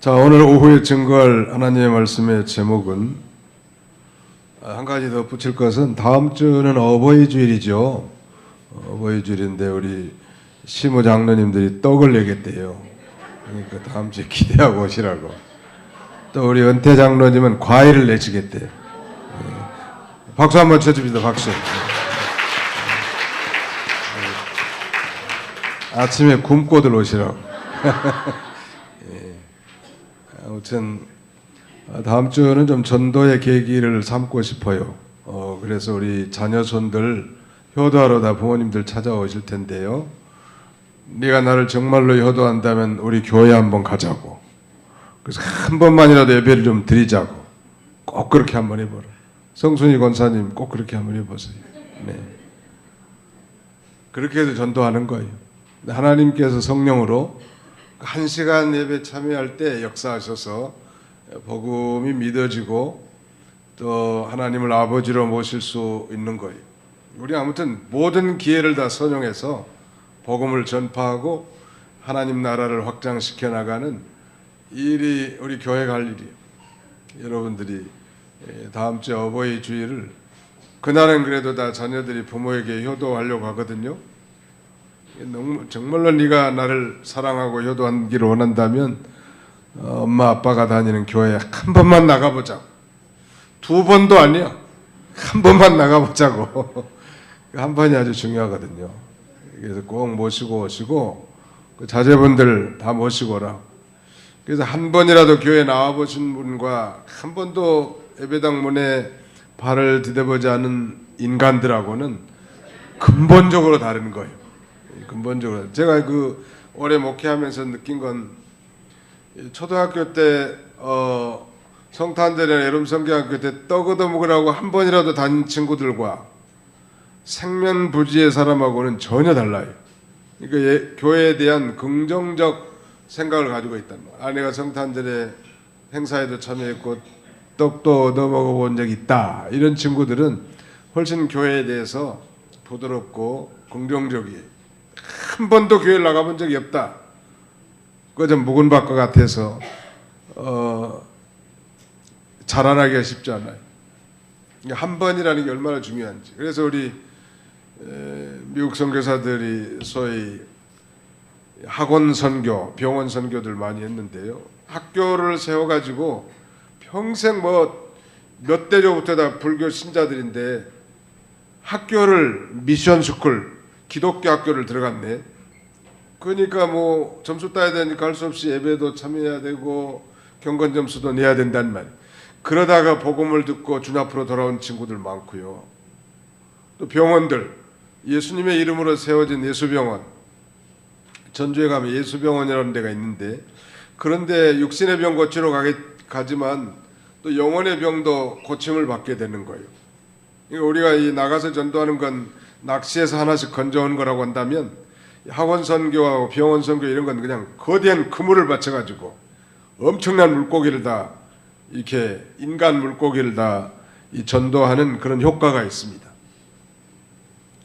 자, 오늘 오후에 증거할 하나님의 말씀의 제목은 한 가지 더 붙일 것은 다음 주는 어버이 주일이죠. 어버이 주일인데 우리 시무 장로님들이 떡을 내겠대요. 그러니까 다음 주에 기대하고 오시라고. 또 우리 은퇴 장로님은 과일을 내시겠대요. 박수 한번 쳐줍니다. 박수. 아침에 굶고들 오시라고. 아무튼 다음 주는 좀 전도의 계기를 삼고 싶어요. 그래서 우리 자녀손들 효도하러 다 부모님들 찾아오실 텐데요. 네가 나를 정말로 효도한다면 우리 교회 한번 가자고. 그래서 한 번만이라도 예배를 좀 드리자고. 꼭 그렇게 한번 해보라. 성순이 권사님 꼭 그렇게 한번 해보세요. 네. 그렇게 해서 전도하는 거예요. 하나님께서 성령으로 1시간 예배 참여할 때 역사하셔서 복음이 믿어지고 또 하나님을 아버지로 모실 수 있는 거예요. 우리 아무튼 모든 기회를 다 선용해서 복음을 전파하고 하나님 나라를 확장시켜 나가는 일이 우리 교회가 할 일이에요. 여러분들이 다음 주 어버이 주일을 그날은 그래도 다 자녀들이 부모에게 효도하려고 하거든요. 정말로 네가 나를 사랑하고 효도하기를 원한다면 엄마 아빠가 다니는 교회에 한 번만 나가보자고. 2번도 아니야. 한 번만 나가보자고. 한 번이 아주 중요하거든요. 그래서 꼭 모시고 오시고 그 자제분들 다 모시고 오라. 그래서 한 번이라도 교회 나와보신 분과 한 번도 예배당 문에 발을 디뎌보지 않은 인간들하고는 근본적으로 다른 거예요. 근본적으로 제가 그 올해 목회하면서 느낀 건 초등학교 때 성탄절이나 여름 성경학교 때 떡 얻어 먹으라고 한 번이라도 다닌 친구들과 생면부지의 사람하고는 전혀 달라요. 그러니까 교회에 대한 긍정적 생각을 가지고 있다는 거예요. 아내가 성탄절에 행사에도 참여했고 떡도 얻어 먹어본 적이 있다. 이런 친구들은 훨씬 교회에 대해서 부드럽고 긍정적이에요. 한 번도 교회를 나가본 적이 없다. 그거 좀 묵은 밭과 같아서 자라나기가 쉽지 않아요. 한 번이라는 게 얼마나 중요한지. 그래서 우리 미국 선교사들이 소위 학원 선교, 병원 선교들 많이 했는데요. 학교를 세워가지고 평생 몇 대조부터 다 불교 신자들인데 학교를 미션 스쿨 기독교 학교를 들어갔네. 그러니까 점수 따야 되니까 할 수 없이 예배도 참여해야 되고 경건 점수도 내야 된단 말이에요. 그러다가 복음을 듣고 주님 앞으로 돌아온 친구들 많고요. 또 병원들, 예수님의 이름으로 세워진 예수병원, 전주에 가면 예수병원이라는 데가 있는데 그런데 육신의 병 고치러 가지만 또 영혼의 병도 고침을 받게 되는 거예요. 그러니까 우리가 이 나가서 전도하는 건 낚시에서 하나씩 건져온 거라고 한다면 학원 선교하고 병원 선교 이런 건 그냥 거대한 그물을 받쳐가지고 엄청난 물고기를 다 이렇게 인간 물고기를 다 전도하는 그런 효과가 있습니다.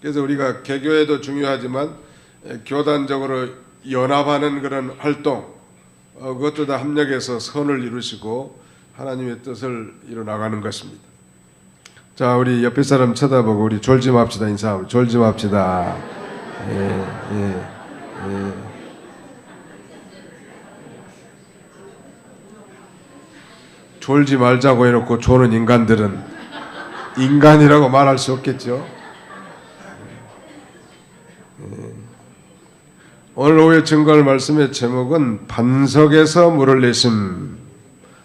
그래서 우리가 개교에도 중요하지만 교단적으로 연합하는 그런 활동 그것도 다 합력해서 선을 이루시고 하나님의 뜻을 이뤄 나가는 것입니다. 자, 우리 옆에 사람 쳐다보고 우리 졸짐합시다. 인사하고 졸짐합시다. 예. 졸지 말자고 해놓고 조는 인간들은 인간이라고 말할 수 없겠죠. 오늘 오후에 증거할 말씀의 제목은 반석에서 물을 내심.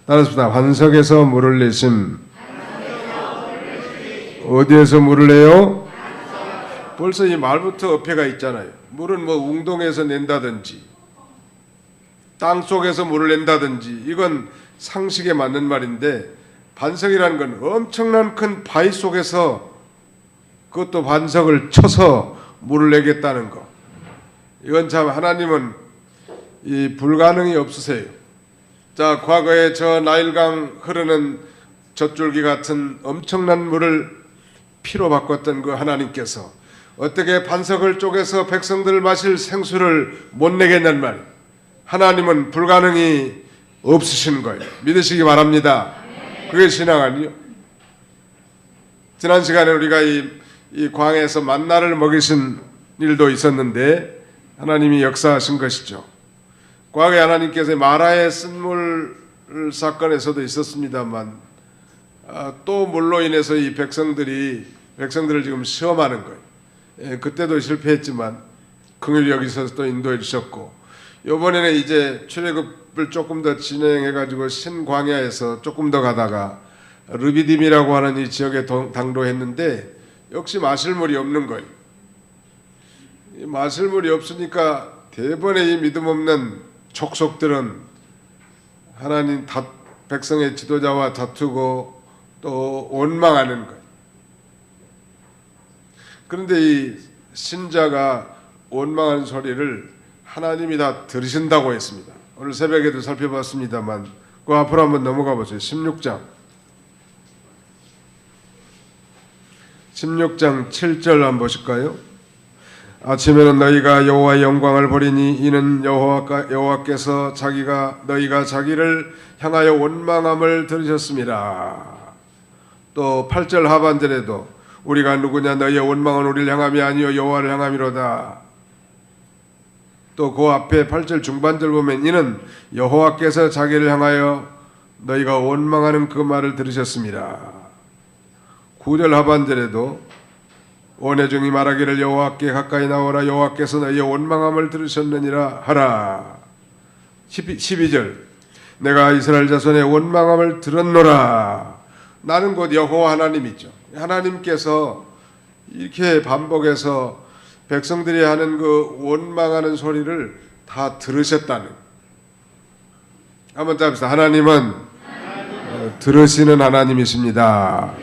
따라합시다. 반석에서 물을 내심. 어디에서 물을 내요? 벌써 이 말부터 어폐가 있잖아요. 물은 웅동에서 낸다든지 땅 속에서 물을 낸다든지 이건 상식에 맞는 말인데 반석이라는 건 엄청난 큰 바위 속에서 그것도 반석을 쳐서 물을 내겠다는 거. 이건 참 하나님은 이 불가능이 없으세요. 자, 과거에 저 나일강 흐르는 젖줄기 같은 엄청난 물을 피로 바꿨던 그 하나님께서 어떻게 반석을 쪼개서 백성들 마실 생수를 못 내겠냔 말이에요. 하나님은 불가능이 없으신 거예요. 믿으시기 바랍니다. 그게 신앙 아니요? 지난 시간에 우리가 이 광야에서 만나를 먹이신 일도 있었는데 하나님이 역사하신 것이죠. 과거에 하나님께서 마라의 쓴물 사건에서도 있었습니다만 또 물로 인해서 이 백성들을 지금 시험하는 거예요. 그때도 실패했지만 긍휼히 여기셔서 또 인도해 주셨고, 이번에는 이제 출애굽을 조금 더 진행해 가지고 신광야에서 조금 더 가다가 르비딤이라고 하는 이 지역에 당도했는데 역시 마실 물이 없는 거예요. 마실 물이 없으니까 대번에 이 믿음 없는 족속들은 하나님 백성의 지도자와 다투고 또 원망하는 거예요. 그런데 이 신자가 원망하는 소리를 하나님이 다 들으신다고 했습니다. 오늘 새벽에도 살펴봤습니다만 그 앞으로 한번 넘어가 보세요. 16장 7절 한번 보실까요? 아침에는 너희가 여호와의 영광을 보리니 이는 여호와께서 너희가 자기를 향하여 원망함을 들으셨습니다. 또 8절 하반절에도 우리가 누구냐 너희의 원망은 우리를 향함이 아니요 여호와를 향함이로다. 또 그 앞에 8절 중반절 보면 이는 여호와께서 자기를 향하여 너희가 원망하는 그 말을 들으셨습니다. 9절 하반절에도 원의 종이 말하기를 여호와께 가까이 나오라 여호와께서 너희의 원망함을 들으셨느니라 하라. 12절 내가 이스라엘 자손의 원망함을 들었노라. 나는 곧 여호와 하나님이죠. 하나님께서 이렇게 반복해서 백성들이 하는 그 원망하는 소리를 다 들으셨다는. 한번 잡시다. 하나님은 들으시는 하나님이십니다.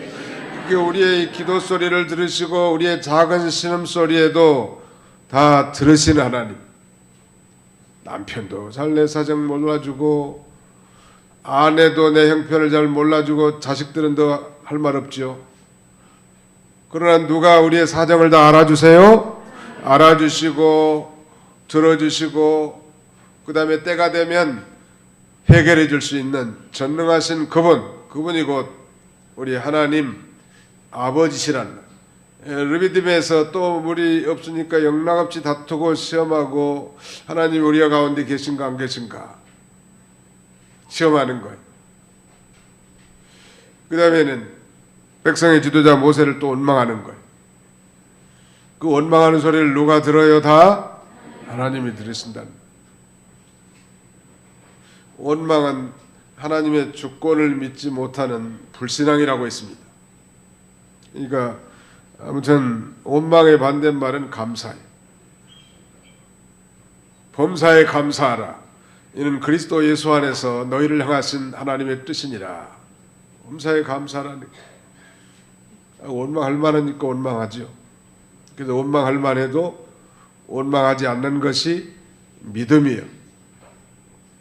우리의 기도 소리를 들으시고 우리의 작은 신음 소리에도 다 들으시는 하나님. 남편도 잘 내 사정 몰라주고 아내도 내 형편을 잘 몰라주고 자식들은 더 할 말 없지요. 그러나 누가 우리의 사정을 다 알아주세요? 알아주시고 들어주시고 그 다음에 때가 되면 해결해 줄 수 있는 전능하신 그분이 곧 우리 하나님 아버지시란. 르비딤에서 또 물이 없으니까 영락없이 다투고 시험하고 하나님 우리가 가운데 계신가 안 계신가 시험하는 거예요. 그 다음에는 백성의 지도자 모세를 또 원망하는 거예요. 그 원망하는 소리를 누가 들어요? 다 하나님이 들으신다는. 원망은 하나님의 주권을 믿지 못하는 불신앙이라고 했습니다. 그러니까 아무튼 원망의 반대말은 감사예요. 범사에 감사하라. 이는 그리스도 예수 안에서 너희를 향하신 하나님의 뜻이니라. 범사에 감사하라니. 원망할 만하니까 원망하죠. 그래서 원망할 만해도 원망하지 않는 것이 믿음이에요.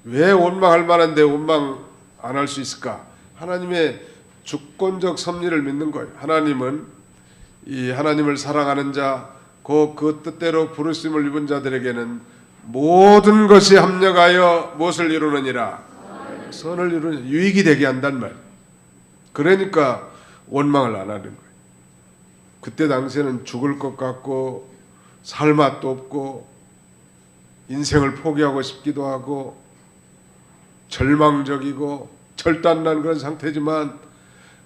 왜 원망할 만한데 원망 안 할 수 있을까? 하나님의 주권적 섭리를 믿는 거예요. 하나님은 이 하나님을 사랑하는 자, 그 뜻대로 부르심을 입은 자들에게는 모든 것이 합력하여 무엇을 이루느니라? 선을 이루는 유익이 되게 한단 말. 그러니까 원망을 안 하는 거예요. 그때 당시에는 죽을 것 같고 살 맛도 없고 인생을 포기하고 싶기도 하고 절망적이고 절단난 그런 상태지만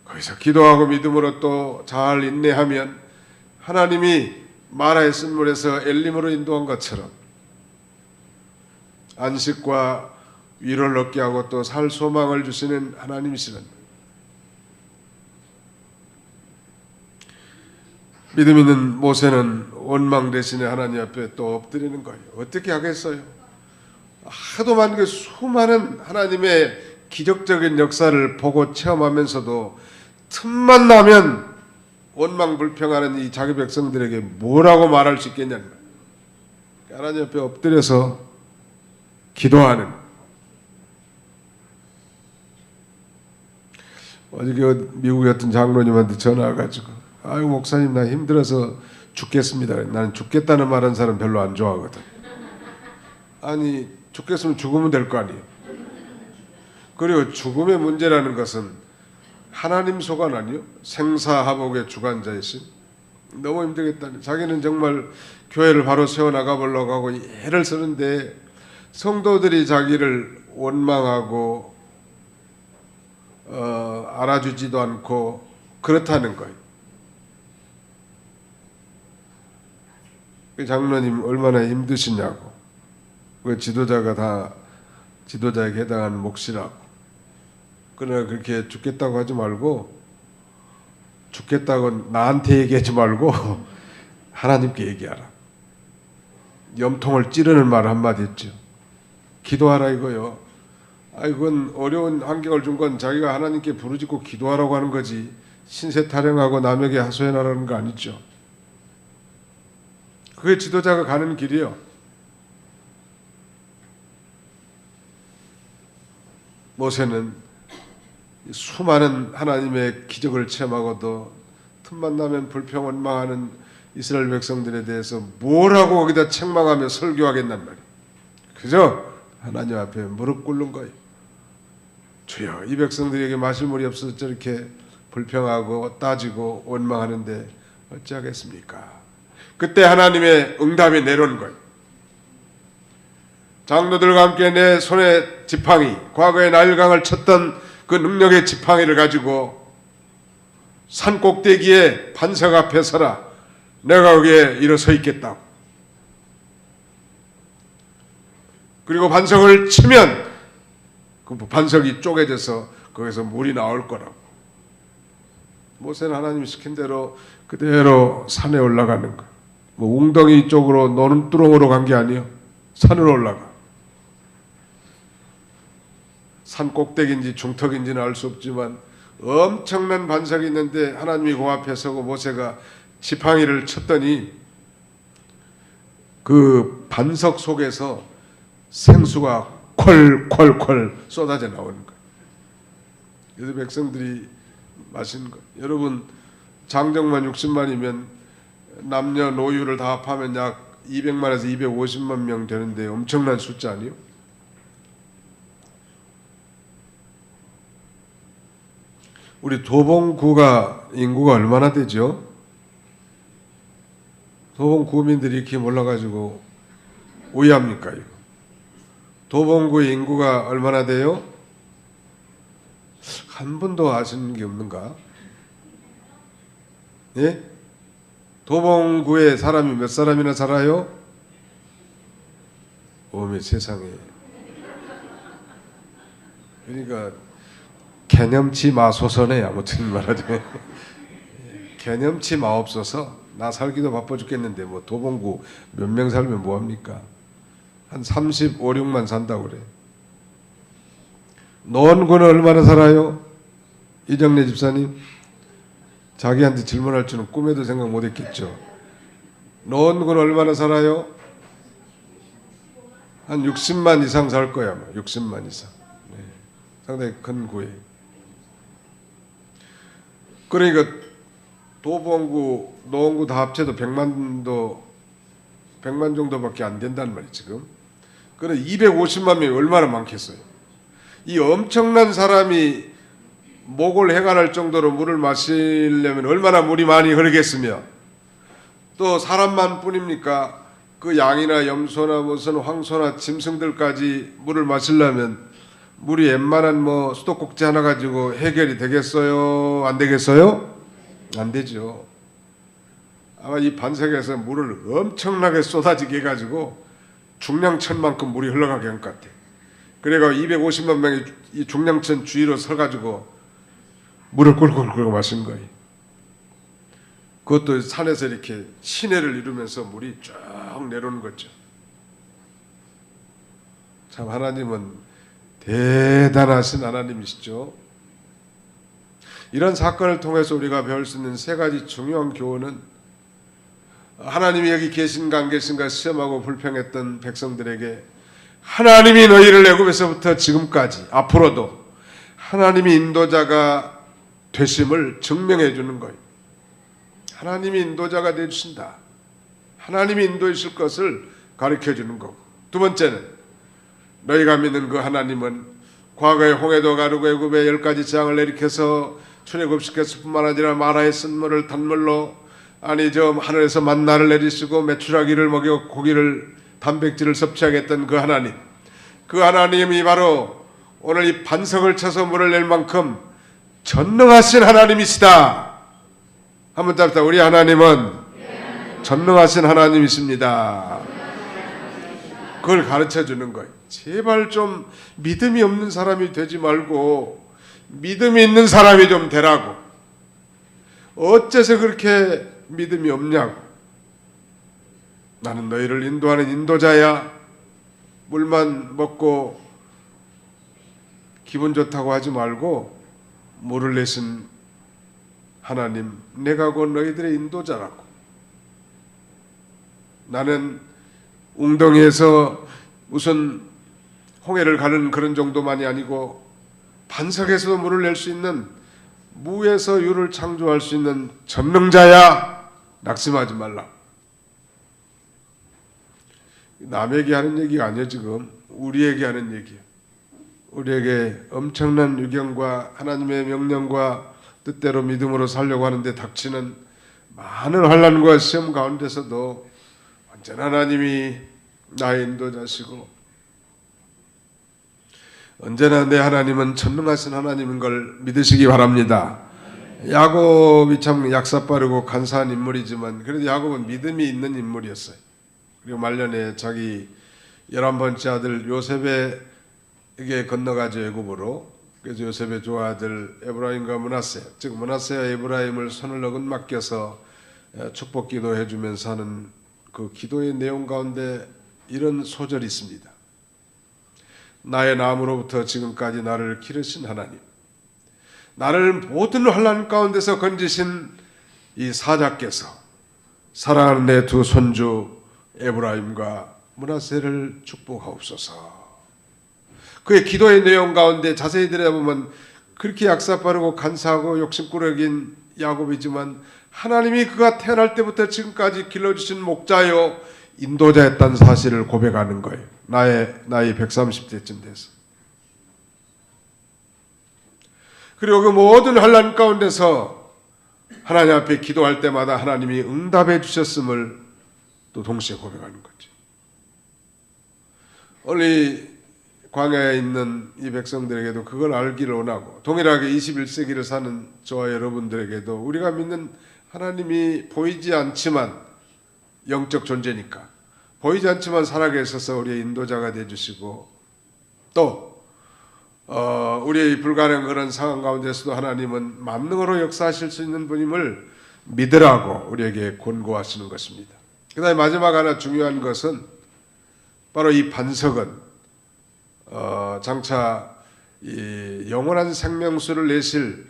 거기서 기도하고 믿음으로 또 잘 인내하면 하나님이 마라의 쓴물에서 엘림으로 인도한 것처럼 안식과 위로를 얻게 하고 또 살 소망을 주시는 하나님이시는. 믿음 있는 모세는 원망 대신에 하나님 앞에 또 엎드리는 거예요. 어떻게 하겠어요? 하도 많은 그 수많은 하나님의 기적적인 역사를 보고 체험하면서도 틈만 나면 원망 불평하는 이 자기 백성들에게 뭐라고 말할 수 있겠냐는 거예요. 하나님 앞에 엎드려서 기도하는. 어저께 미국에 어떤 장로님한테 전화 와가지고 아유 목사님 나 힘들어서 죽겠습니다. 나는 죽겠다는 말 하는 사람 별로 안 좋아하거든. 아니 죽겠으면 죽으면 될 거 아니에요. 그리고 죽음의 문제라는 것은 하나님 소관 아니요? 생사화복의 주관자이신. 너무 힘들겠다니. 자기는 정말 교회를 바로 세워나가 보려고 하고 애를 쓰는데 성도들이 자기를 원망하고 알아주지도 않고 그렇다는 거예요. 그 장로님 얼마나 힘드시냐고. 그 지도자가 다 지도자에게 해당하는 몫이라고. 그러나 그렇게 죽겠다고 하지 말고, 죽겠다고 나한테 얘기하지 말고 하나님께 얘기하라. 염통을 찌르는 말 한마디 했죠. 기도하라 이거요. 이건 어려운 환경을 준 건 자기가 하나님께 부르짖고 기도하라고 하는 거지, 신세 타령하고 남에게 하소연하라는 거 아니죠. 그게 지도자가 가는 길이요. 모세는 수많은 하나님의 기적을 체험하고도 틈만 나면 불평 원망하는 이스라엘 백성들에 대해서 뭐라고 거기다 책망하며 설교하겠단 말이에요. 그저 하나님 앞에 무릎 꿇는 거예요. 주여, 이 백성들에게 마실 물이 없어서 저렇게 불평하고 따지고 원망하는데 어찌하겠습니까? 그때 하나님의 응답이 내려온 거예요. 장로들과 함께 내 손에 지팡이, 과거에 나일강을 쳤던 그 능력의 지팡이를 가지고 산 꼭대기에 반석 앞에 서라. 내가 거기에 일어서 있겠다고. 그리고 반석을 치면 그 반석이 쪼개져서 거기서 물이 나올 거라고. 모세는 하나님이 시킨 대로 그대로 산에 올라가는 거. 뭐 웅덩이 쪽으로 논두렁으로 간 게 아니에요. 산으로 올라가. 산 꼭대기인지 중턱인지는 알 수 없지만 엄청난 반석이 있는데 하나님이 그 앞에 서고 모세가 지팡이를 쳤더니 그 반석 속에서 생수가 콸콸콸 쏟아져 나오는 거예요. 그래서 백성들이 마시는 거예요. 여러분, 장정만 60만이면 남녀노유를 다 합하면 약 200만에서 250만 명 되는데 엄청난 숫자 아니에요? 우리 도봉구가 인구가 얼마나 되죠? 도봉구민들이 이렇게 몰라가지고 오해합니까? 이거? 도봉구의 인구가 얼마나 돼요? 한 분도 아시는 게 없는가? 예? 도봉구에 사람이 몇 사람이나 살아요? 어메 세상에. 그러니까 개념치 마소서네. 아무튼 말하자면 개념치 마옵소서. 나 살기도 바빠 죽겠는데 뭐 도봉구 몇 명 살면 뭐합니까? 한 35, 6만 산다고 그래. 노원구는 얼마나 살아요? 이정래 집사님, 자기한테 질문할 줄은 꿈에도 생각 못했겠죠. 노원구는 얼마나 살아요? 한 60만 이상 살 거야. 60만 이상. 네. 상당히 큰 구예요. 그러니까 도봉구, 노원구 다 합쳐도 100만 정도밖에 안 된다는 말이에요 지금. 그럼 250만 명이 얼마나 많겠어요. 이 엄청난 사람이 목을 해관할 정도로 물을 마시려면 얼마나 물이 많이 흐르겠으며, 또 사람만 뿐입니까? 그 양이나 염소나 무슨 황소나 짐승들까지 물을 마시려면 물이 웬만한 뭐 수도꼭지 하나 가지고 해결이 되겠어요? 안 되겠어요? 안 되죠. 아마 이 반석에서 물을 엄청나게 쏟아지게 해가지고 중량천만큼 물이 흘러가게 한 것 같아. 그래가 250만 명이 이 중량천 주위로 서가지고 물을 꿀꿀꿀 마신 거예요. 그것도 산에서 이렇게 시내를 이루면서 물이 쭉 내려오는 거죠. 참 하나님은 대단하신 하나님이시죠. 이런 사건을 통해서 우리가 배울 수 있는 세 가지 중요한 교훈은, 하나님이 여기 계신가 안 계신가 시험하고 불평했던 백성들에게 하나님이 너희를 애굽에서부터 지금까지 앞으로도 하나님이 인도자가 되심을 증명해 주는 거예요. 하나님이 인도자가 되주신다. 하나님이 인도해 주실 것을 가르쳐 주는 거고, 두 번째는 너희가 믿는 그 하나님은 과거에 홍해도 가르고 애굽에 10가지 재앙을 내리켜서 출애굽시켰을 뿐만 아니라 마라의 쓴물을 단물로 하늘에서 만나를 내리시고 메추라기를 먹여 고기를 단백질을 섭취하게 했던 그 하나님, 그 하나님이 바로 오늘 이 반석을 쳐서 물을 낼 만큼 전능하신 하나님이시다. 한번 답답. 우리 하나님은 전능하신 하나님이십니다. 그걸 가르쳐 주는 거예요. 제발 좀 믿음이 없는 사람이 되지 말고 믿음이 있는 사람이 좀 되라고. 어째서 그렇게 믿음이 없냐고. 나는 너희를 인도하는 인도자야. 물만 먹고 기분 좋다고 하지 말고 물을 내신 하나님, 내가 곧 너희들의 인도자라고. 나는 웅덩이에서 무슨 홍해를 가는 그런 정도만이 아니고 반석에서도 물을 낼 수 있는, 무에서 유를 창조할 수 있는 전능자야. 낙심하지 말라. 남에게 하는 얘기가 아니에요. 지금 우리에게 하는 얘기예요. 우리에게 엄청난 유경과 하나님의 명령과 뜻대로 믿음으로 살려고 하는데 닥치는 많은 환난과 시험 가운데서도 언제나 하나님이 나의 인도자시고 언제나 내 하나님은 전능하신 하나님인 걸 믿으시기 바랍니다. 야곱이 참 약사 빠르고 간사한 인물이지만 그래도 야곱은 믿음이 있는 인물이었어요. 그리고 말년에 자기 11번째 아들 요셉에게 건너가죠, 애굽으로. 그래서 요셉의 두 아들 에브라임과 므낫세, 즉 므낫세와 에브라임을 손을 어긋 맡겨서 축복 기도해 주면서 하는 그 기도의 내용 가운데 이런 소절이 있습니다. 나의 남으로부터 지금까지 나를 기르신 하나님, 나를 모든 환난 가운데서 건지신 이 사자께서 사랑하는 내 두 손주 에브라임과 므낫세를 축복하옵소서. 그의 기도의 내용 가운데 자세히 들여다보면 그렇게 약사 빠르고 간사하고 욕심꾸러기인 야곱이지만 하나님이 그가 태어날 때부터 지금까지 길러주신 목자요 인도자였다는 사실을 고백하는 거예요. 나이 130대쯤 돼서. 그리고 그 모든 환난 가운데서 하나님 앞에 기도할 때마다 하나님이 응답해 주셨음을 또 동시에 고백하는 거죠. 오늘 광야에 있는 이 백성들에게도 그걸 알기를 원하고, 동일하게 21세기를 사는 저와 여러분들에게도 우리가 믿는 하나님이 보이지 않지만 영적 존재니까 보이지 않지만 살아계셔서 우리의 인도자가 되어주시고, 또 우리의 불가능한 그런 상황 가운데서도 하나님은 만능으로 역사하실 수 있는 분임을 믿으라고 우리에게 권고하시는 것입니다. 그 다음에 마지막 하나 중요한 것은 바로 이 반석은 장차 이 영원한 생명수를 내실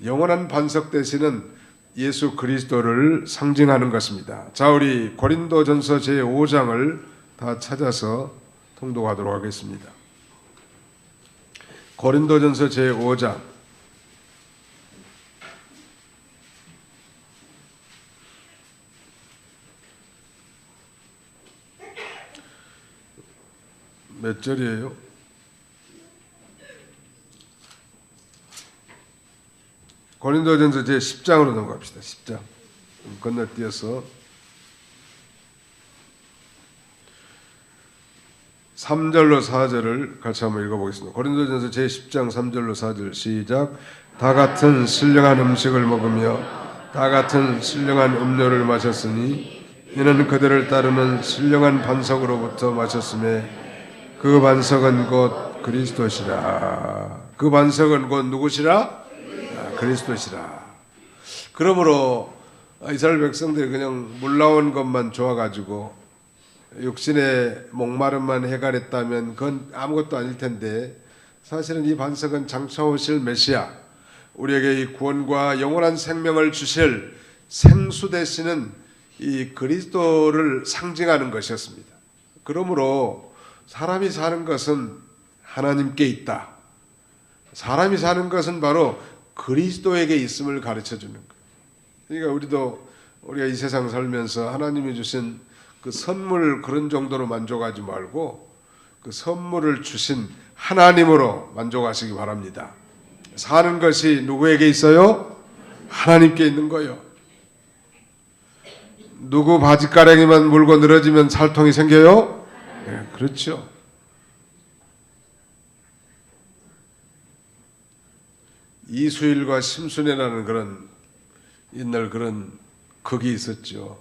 영원한 반석 되시는 예수 그리스도를 상징하는 것입니다. 자, 우리 고린도전서 제5장을 다 찾아서 통독하도록 하겠습니다. 고린도전서 제5장 몇 절이에요? 고린도전서 제10장으로 넘어갑시다. 10장 건너뛰어서 3절로 4절을 같이 한번 읽어보겠습니다. 고린도전서 제10장 3절로 4절 시작. 다 같은 신령한 음식을 먹으며 다 같은 신령한 음료를 마셨으니 이는 그들을 따르는 신령한 반석으로부터 마셨음에 그 반석은 곧 그리스도시라. 그 반석은 곧 누구시라? 그리스도시라. 그러므로 이스라엘 백성들이 그냥 물 나온 것만 좋아가지고 육신의 목마름만 해결했다면 그건 아무것도 아닐 텐데, 사실은 이 반석은 장차 오실 메시아, 우리에게 이 구원과 영원한 생명을 주실 생수 되시는 이 그리스도를 상징하는 것이었습니다. 그러므로 사람이 사는 것은 하나님께 있다. 사람이 사는 것은 바로 그리스도에게 있음을 가르쳐주는 거예요. 그러니까 우리가 이 세상 살면서 하나님이 주신 그 선물 그런 정도로 만족하지 말고 그 선물을 주신 하나님으로 만족하시기 바랍니다. 사는 것이 누구에게 있어요? 하나님께 있는 거예요. 누구 바지가랑이만 물고 늘어지면 살통이 생겨요? 네, 그렇죠. 이수일과 심순애라는 그런 옛날 그런 극이 있었죠.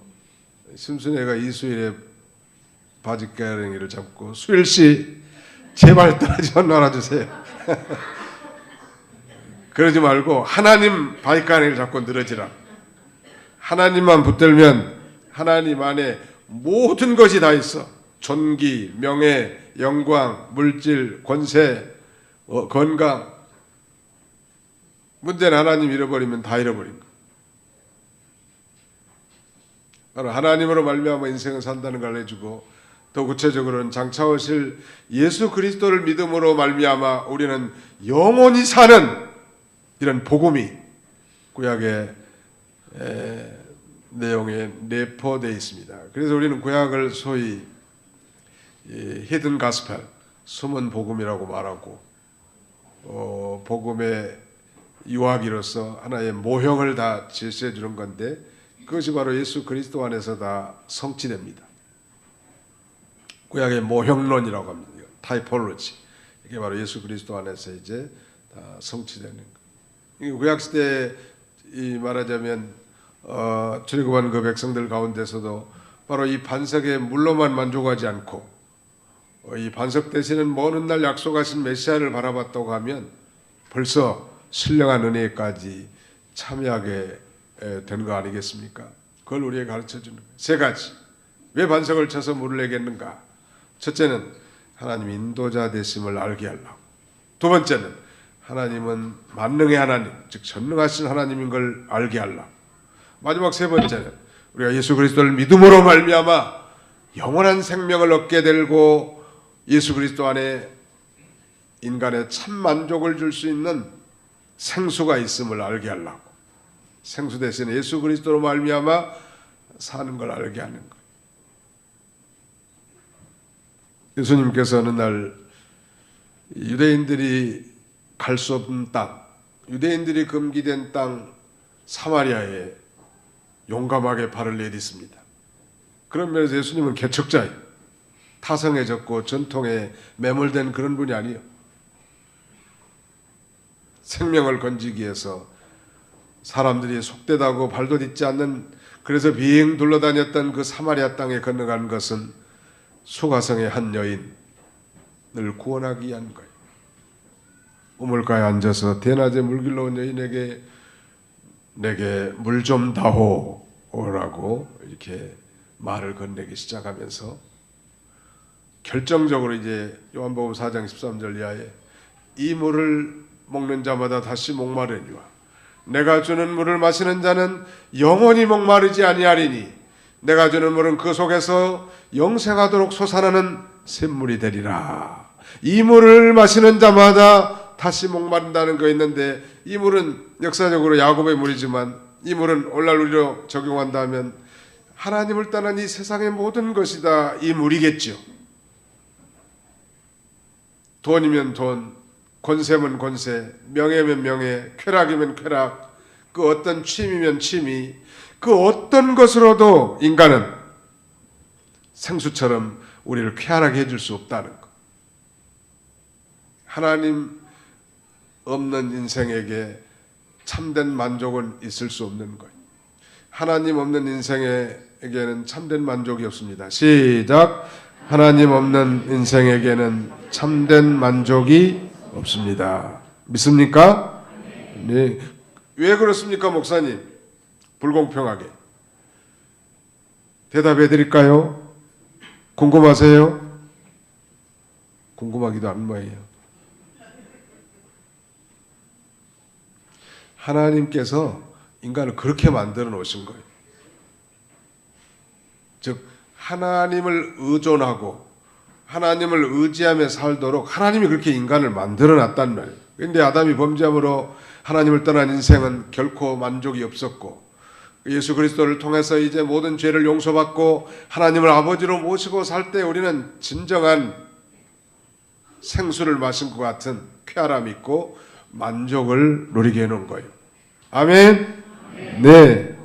심순애가 이수일의 바지가랑이를 잡고 수일씨 제발 떠나지 말아주세요. 그러지 말고 하나님 바지가랑이를 잡고 늘어지라. 하나님만 붙들면 하나님 안에 모든 것이 다 있어. 존귀, 명예, 영광, 물질, 권세, 건강. 문제는 하나님 잃어버리면 다 잃어버린 거예요. 바로 하나님으로 말미암아 인생을 산다는 걸 알려주고, 더 구체적으로는 장차 오실 예수 그리스도를 믿음으로 말미암아 우리는 영원히 사는 이런 복음이 구약의 내용에 내포되어 있습니다. 그래서 우리는 구약을 소위 히든 가스펠, 숨은 복음이라고 말하고, 복음의 유아기로서 하나의 모형을 다 제시해 주는 건데, 그것이 바로 예수 그리스도 안에서 다 성취됩니다. 구약의 모형론이라고 합니다. 타이폴로지. 이게 바로 예수 그리스도 안에서 이제 다 성취되는 거예요. 구약 시대에 말하자면 출애굽한 그 백성들 가운데서도 바로 이 반석의 물로만 만족하지 않고, 이 반석 대신은 먼 훗날 약속하신 메시아를 바라봤다고 하면 벌써 신령한 은혜까지 참여하게 된 거 아니겠습니까? 그걸 우리에게 가르쳐 주는 거예요. 세 가지. 왜 반석을 쳐서 물을 내겠는가? 첫째는 하나님 인도자 되심을 알게 하려고. 두 번째는 하나님은 만능의 하나님, 즉 전능하신 하나님인 걸 알게 하려고. 마지막 세 번째는 우리가 예수 그리스도를 믿음으로 말미암아 영원한 생명을 얻게 되고 예수 그리스도 안에 인간의 참 만족을 줄 수 있는 생수가 있음을 알게 하려고. 생수 대신에 예수 그리스도로 말미암아 사는 걸 알게 하는 것. 예수님께서 어느 날 유대인들이 갈 수 없는 땅, 유대인들이 금기된 땅 사마리아에 용감하게 발을 내딛습니다. 그런 면에서 예수님은 개척자예요. 타성해졌고 전통에 매몰된 그런 분이 아니에요. 생명을 건지기 위해서 사람들이 속되다고 발도 딛지 않는, 그래서 비행 둘러다녔던 그 사마리아 땅에 건너간 것은 수가성의 한 여인을 구원하기 위한 거예요. 우물가에 앉아서 대낮에 물길로 온 여인에게 내게 물 좀 다오라고 이렇게 말을 건네기 시작하면서 결정적으로 이제 요한복음 4장 13절 이하에 이 물을 먹는 자마다 다시 목마르니와 내가 주는 물을 마시는 자는 영원히 목마르지 아니하리니 내가 주는 물은 그 속에서 영생하도록 솟아나는 샘물이 되리라. 이 물을 마시는 자마다 다시 목마른다는 거 있는데, 이 물은 역사적으로 야곱의 물이지만 이 물은 오늘날 우리로 적용한다면 하나님을 떠난 이 세상의 모든 것이 다 이 물이겠죠. 돈이면 돈, 권세면 권세, 명예면 명예, 쾌락이면 쾌락, 그 어떤 취미면 취미, 그 어떤 것으로도 인간은 생수처럼 우리를 쾌활하게 해줄 수 없다는 것. 하나님 없는 인생에게 참된 만족은 있을 수 없는 거예요. 하나님 없는 인생에게는 참된 만족이 없습니다. 시작. 하나님 없는 인생에게는 참된 만족이 없습니다. 믿습니까? 네. 왜 그렇습니까, 목사님? 불공평하게. 대답해 드릴까요? 궁금하세요? 궁금하기도 한 모양이에요. 하나님께서 인간을 그렇게 만들어 놓으신 거예요. 즉 하나님을 의존하고 하나님을 의지하며 살도록 하나님이 그렇게 인간을 만들어 놨단 말이에요. 그런데 아담이 범죄함으로 하나님을 떠난 인생은 결코 만족이 없었고, 예수 그리스도를 통해서 이제 모든 죄를 용서받고 하나님을 아버지로 모시고 살 때 우리는 진정한 생수를 마신 것 같은 쾌활함이 있고 만족을 누리게 해놓은 거예요. 아멘? 네.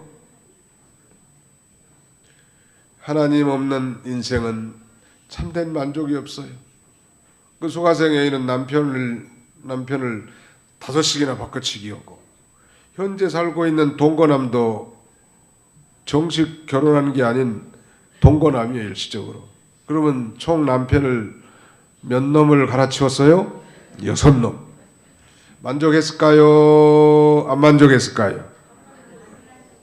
하나님 없는 인생은 참된 만족이 없어요. 그 수가성 여인은 남편을 5씩이나 바꿔치기하고, 현재 살고 있는 동거남도 정식 결혼한 게 아닌 동거남이에요, 일시적으로. 그러면 총 남편을 몇 놈을 갈아치웠어요? 6놈. 만족했을까요? 안 만족했을까요?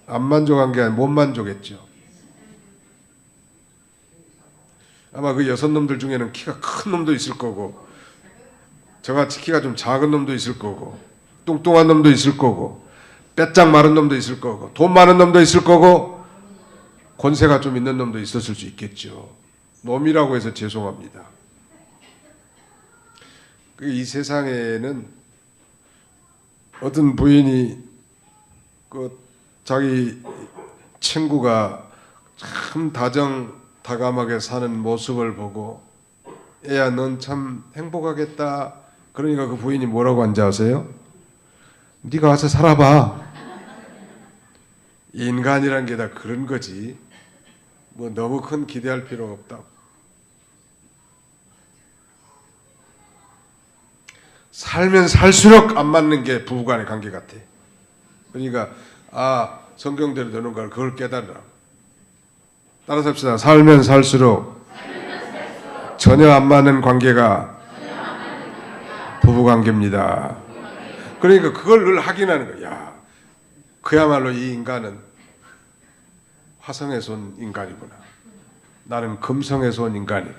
안 만족한 게 아니라 못 만족했죠. 아마 그 6놈들 중에는 키가 큰 놈도 있을 거고, 저같이 키가 좀 작은 놈도 있을 거고, 뚱뚱한 놈도 있을 거고, 빼짝 마른 놈도 있을 거고, 돈 많은 놈도 있을 거고, 권세가 좀 있는 놈도 있었을 수 있겠죠. 놈이라고 해서 죄송합니다. 이 세상에는 어떤 부인이 그 자기 친구가 참 다정다감하게 사는 모습을 보고, 애야 넌 참 행복하겠다. 그러니까 그 부인이 뭐라고 한지 아세요? 네가 와서 살아봐. 인간이란 게 다 그런 거지. 뭐 너무 큰 기대할 필요가 없다고. 살면 살수록 안 맞는 게 부부간의 관계 같아. 그러니까 성경대로 되는 걸 그걸 깨달으라. 따라서 합시다. 살면 살수록 전혀 안 맞는 관계가 부부관계입니다. 그러니까 그걸 늘 확인하는 거야. 야, 그야말로 이 인간은 화성에서 온 인간이구나. 나는 금성에서 온 인간이고.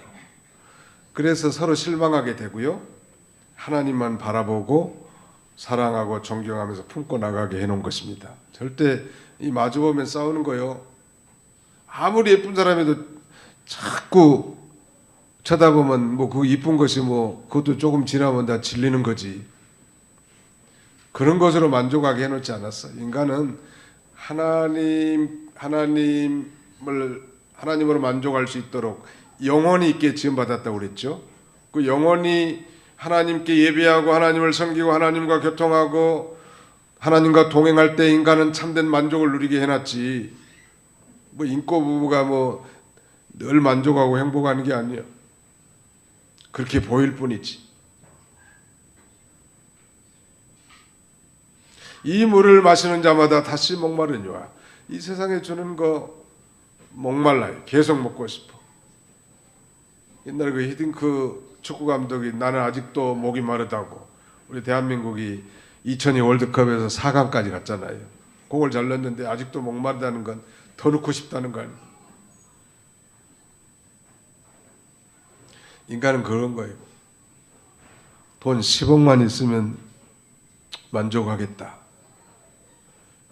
그래서 서로 실망하게 되고요. 하나님만 바라보고 사랑하고 존경하면서 품고 나가게 해놓은 것입니다. 절대 이 마주보면 싸우는 거요. 아무리 예쁜 사람이도 자꾸 쳐다보면 뭐 그 이쁜 것이 뭐 그것도 조금 지나면 다 질리는 거지. 그런 것으로 만족하게 해놓지 않았어. 인간은 하나님으로 만족할 수 있도록 영혼이 있게 지음받았다고 그랬죠. 그 영혼이 하나님께 예배하고 하나님을 섬기고 하나님과 교통하고 하나님과 동행할 때 인간은 참된 만족을 누리게 해놨지. 뭐 인꼬 부부가 뭐 늘 만족하고 행복하는 게 아니에요. 그렇게 보일 뿐이지. 이 물을 마시는 자마다 다시 목마르니와. 이 세상에 주는 거 목말라요. 계속 먹고 싶어. 옛날에 그 히딩크 축구 감독이 나는 아직도 목이 마르다고. 우리 대한민국이 2002 월드컵에서 4강까지 갔잖아요. 공을 잘 넣었는데 아직도 목마르다는 건 더 넣고 싶다는 거 아니에요. 인간은 그런 거예요. 돈 10억만 있으면 만족하겠다.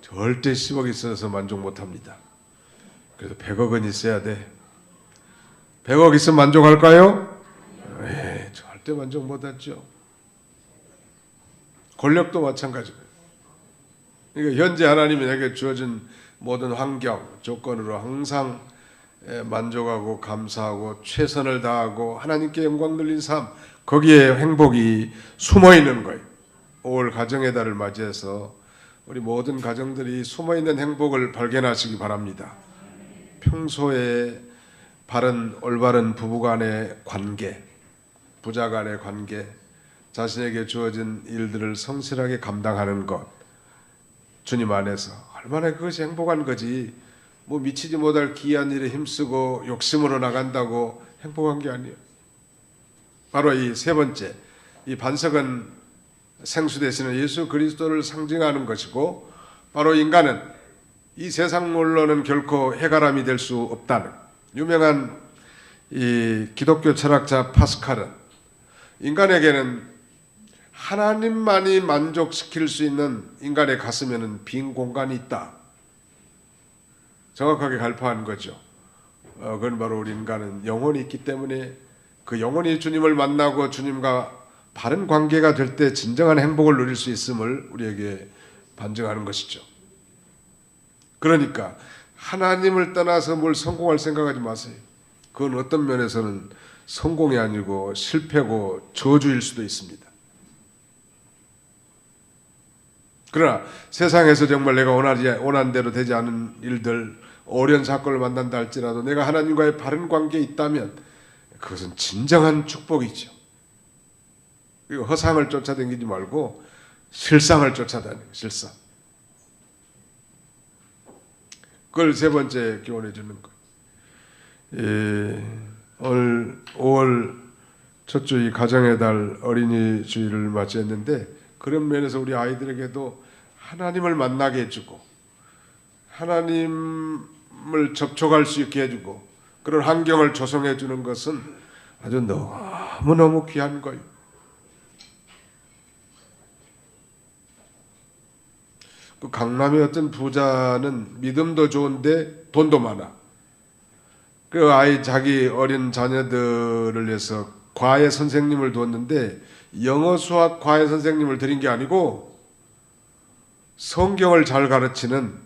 절대 10억 있어서 만족 못합니다. 그래서 100억은 있어야 돼. 100억 있으면 만족할까요? 네, 절대 만족 못하죠. 권력도 마찬가지고요. 그러니까 현재 하나님이 내게 주어진 모든 환경, 조건으로 항상 만족하고 감사하고 최선을 다하고 하나님께 영광 돌린 삶, 거기에 행복이 숨어있는 거예요. 5월 가정의 달을 맞이해서 우리 모든 가정들이 숨어있는 행복을 발견하시기 바랍니다. 평소에 올바른 부부간의 관계, 부자간의 관계, 자신에게 주어진 일들을 성실하게 감당하는 것, 주님 안에서 얼마나 그것이 행복한 거지. 뭐 미치지 못할 기이한 일에 힘쓰고 욕심으로 나간다고 행복한 게 아니에요. 바로 이 세 번째, 이 반석은 생수 되시는 예수 그리스도를 상징하는 것이고, 바로 인간은 이 세상 물로는 결코 해가람이 될 수 없다는, 유명한 이 기독교 철학자 파스칼은 인간에게는 하나님만이 만족시킬 수 있는 인간의 가슴에는 빈 공간이 있다. 정확하게 갈파한 거죠. 그건 바로 우리 인간은 영혼이 있기 때문에 그 영혼이 주님을 만나고 주님과 바른 관계가 될 때 진정한 행복을 누릴 수 있음을 우리에게 반증하는 것이죠. 그러니까 하나님을 떠나서 뭘 성공할 생각하지 마세요. 그건 어떤 면에서는 성공이 아니고 실패고 저주일 수도 있습니다. 그러나 세상에서 정말 내가 원하는 대로 되지 않은 일들, 어려운 사건을 만난다 할지라도 내가 하나님과의 바른 관계에 있다면 그것은 진정한 축복이죠. 그리고 허상을 쫓아다니지 말고 실상을 쫓아다니고, 실상. 그걸 세 번째 교훈해 주는 거예요. 오늘 5월 첫 주 가정의 달 어린이 주일을 맞이했는데, 그런 면에서 우리 아이들에게도 하나님을 만나게 해주고 하나님을 접촉할 수 있게 해주고 그런 환경을 조성해 주는 것은 아주 너무너무 귀한 거예요. 그 강남의 어떤 부자는 믿음도 좋은데 돈도 많아. 그 자기 어린 자녀들을 위해서 과외 선생님을 두었는데 영어 수학 과외 선생님을 드린 게 아니고 성경을 잘 가르치는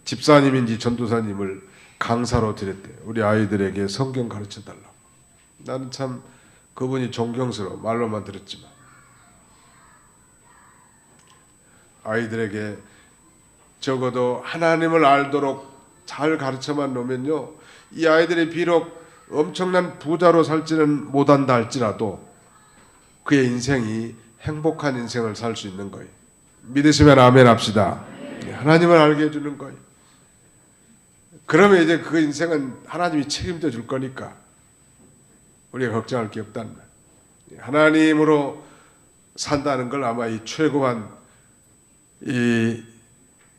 집사님인지 전도사님을 강사로 드렸대요. 우리 아이들에게 성경 가르쳐 달라고. 나는 참 그분이 존경스러워. 말로만 들었지만 아이들에게 적어도 하나님을 알도록 잘 가르쳐만 놓으면요, 이 아이들이 비록 엄청난 부자로 살지는 못한다 할지라도 그의 인생이 행복한 인생을 살 수 있는 거예요. 믿으시면 아멘 합시다. 하나님을 알게 해주는 거예요. 그러면 이제 그 인생은 하나님이 책임져 줄 거니까 우리가 걱정할 게 없다는 거예요. 하나님으로 산다는 걸 아마 이 최고한 이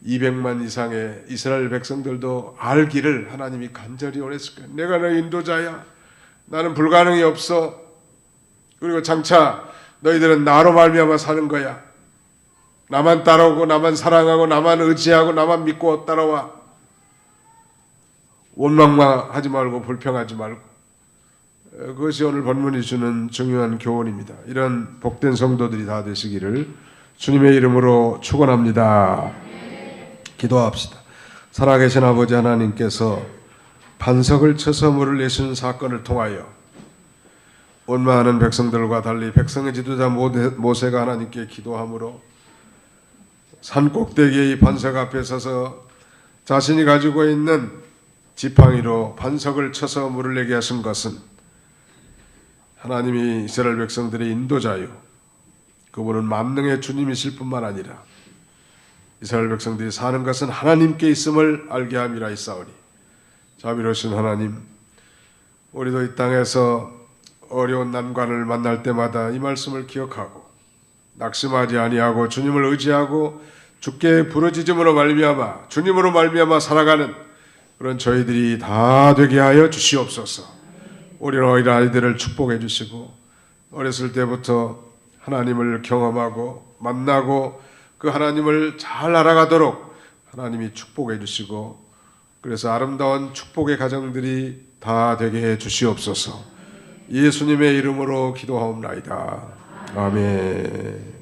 200만 이상의 이스라엘 백성들도 알기를 하나님이 간절히 원했을 거예요. 내가 너희 인도자야. 나는 불가능이 없어. 그리고 장차 너희들은 나로 말미암아 사는 거야. 나만 따라오고 나만 사랑하고 나만 의지하고 나만 믿고 따라와. 원망만 하지 말고 불평하지 말고. 그것이 오늘 본문이 주는 중요한 교훈입니다. 이런 복된 성도들이 다 되시기를 주님의 이름으로 축원합니다. 기도합시다. 살아계신 아버지 하나님께서 반석을 쳐서 물을 내시는 사건을 통하여 온 많은 백성들과 달리 백성의 지도자 모세가 하나님께 기도함으로 산 꼭대기의 이 반석 앞에 서서 자신이 가지고 있는 지팡이로 반석을 쳐서 물을 내게 하신 것은 하나님이 이스라엘 백성들의 인도자요, 그분은 만능의 주님이실 뿐만 아니라 이스라엘 백성들이 사는 것은 하나님께 있음을 알게 함이라 했사오니, 자비로우신 하나님, 우리도 이 땅에서 어려운 난관을 만날 때마다 이 말씀을 기억하고 낙심하지 아니하고 주님을 의지하고 주께 부르짖음으로 말미암아 주님으로 말미암아 살아가는 그런 저희들이 다 되게 하여 주시옵소서. 우리 아이들을 축복해 주시고 어렸을 때부터 하나님을 경험하고 만나고 그 하나님을 잘 알아가도록 하나님이 축복해 주시고, 그래서 아름다운 축복의 가정들이 다 되게 해 주시옵소서. 예수님의 이름으로 기도하옵나이다. 아멘.